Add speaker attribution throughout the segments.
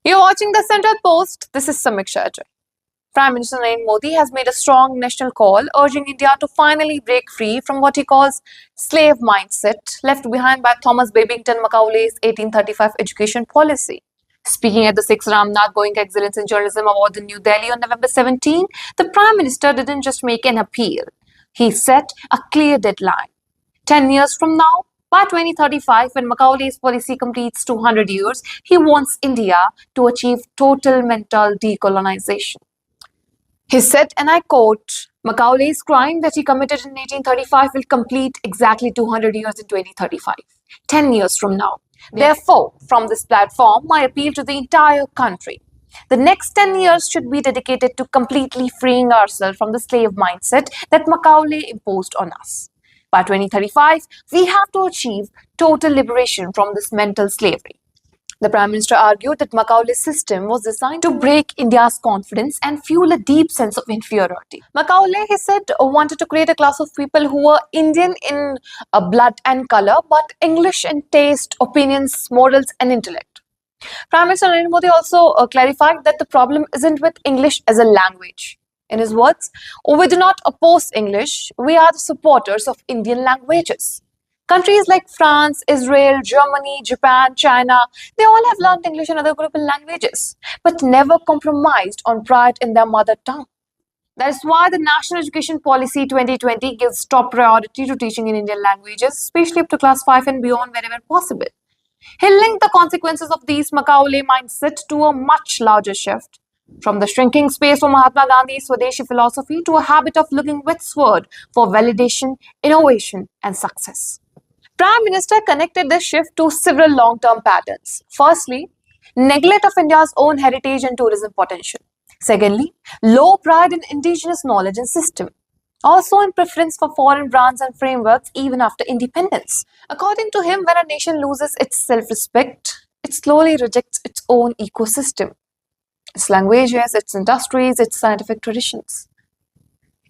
Speaker 1: You're watching the Central Post. This is Samiksha Ajay. Prime Minister Narendra Modi has made a strong national call urging India to finally break free from what he calls slave mindset left behind by Thomas Babington Macaulay's 1835 education policy. Speaking at the 6th Ramnath Goenka Excellence in Journalism Award in New Delhi on November 17, the Prime Minister didn't just make an appeal. He set a clear deadline. 10 years from now, by 2035, when Macaulay's policy completes 200 years, he wants India to achieve total mental decolonization. He said, and I quote, Macaulay's crime that he committed in 1835 will complete exactly 200 years in 2035, 10 years from now. Therefore, from this platform, I appeal to the entire country. The next 10 years should be dedicated to completely freeing ourselves from the slave mindset that Macaulay imposed on us. By 2035, we have to achieve total liberation from this mental slavery. The Prime Minister argued that Macaulay's system was designed to break India's confidence and fuel a deep sense of inferiority. Macaulay, he said, wanted to create a class of people who were Indian in blood and color, but English in taste, opinions, morals, and intellect. Prime Minister Narendra Modi also clarified that the problem isn't with English as a language. In his words, we do not oppose English, we are the supporters of Indian languages. Countries like France, Israel, Germany, Japan, China, they all have learned English and other global languages, but never compromised on pride in their mother tongue. That is why the National Education Policy 2020 gives top priority to teaching in Indian languages, especially up to class 5 and beyond wherever possible. He linked the consequences of these Macaulay mindset to a much larger shift. From the shrinking space for Mahatma Gandhi's Swadeshi philosophy to a habit of looking westward for validation, innovation, and success. Prime Minister connected this shift to several long-term patterns. Firstly, neglect of India's own heritage and tourism potential. Secondly, low pride in indigenous knowledge and system. Also in preference for foreign brands and frameworks even after independence. According to him, when a nation loses its self-respect, it slowly rejects its own ecosystem, its languages, its industries, its scientific traditions.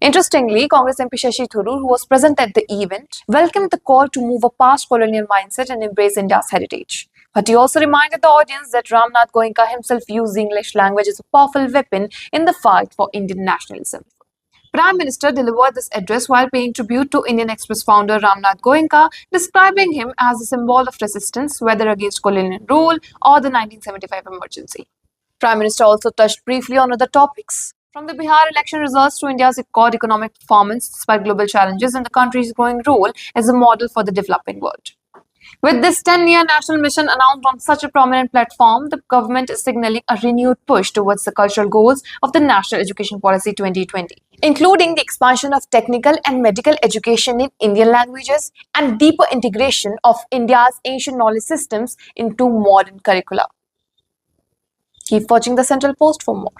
Speaker 1: Interestingly, Congress MP Shashi Tharoor, who was present at the event, welcomed the call to move past colonial mindset and embrace India's heritage. But he also reminded the audience that Ramnath Goenka himself used the English language as a powerful weapon in the fight for Indian nationalism. Prime Minister delivered this address while paying tribute to Indian Express founder Ramnath Goenka, describing him as a symbol of resistance, whether against colonial rule or the 1975 emergency. Prime Minister also touched briefly on other topics, from the Bihar election results to India's record economic performance despite global challenges and the country's growing role as a model for the developing world. With this 10-year national mission announced on such a prominent platform, the government is signaling a renewed push towards the cultural goals of the National Education Policy 2020, including the expansion of technical and medical education in Indian languages and deeper integration of India's ancient knowledge systems into modern curricula. Keep watching the Central Post for more.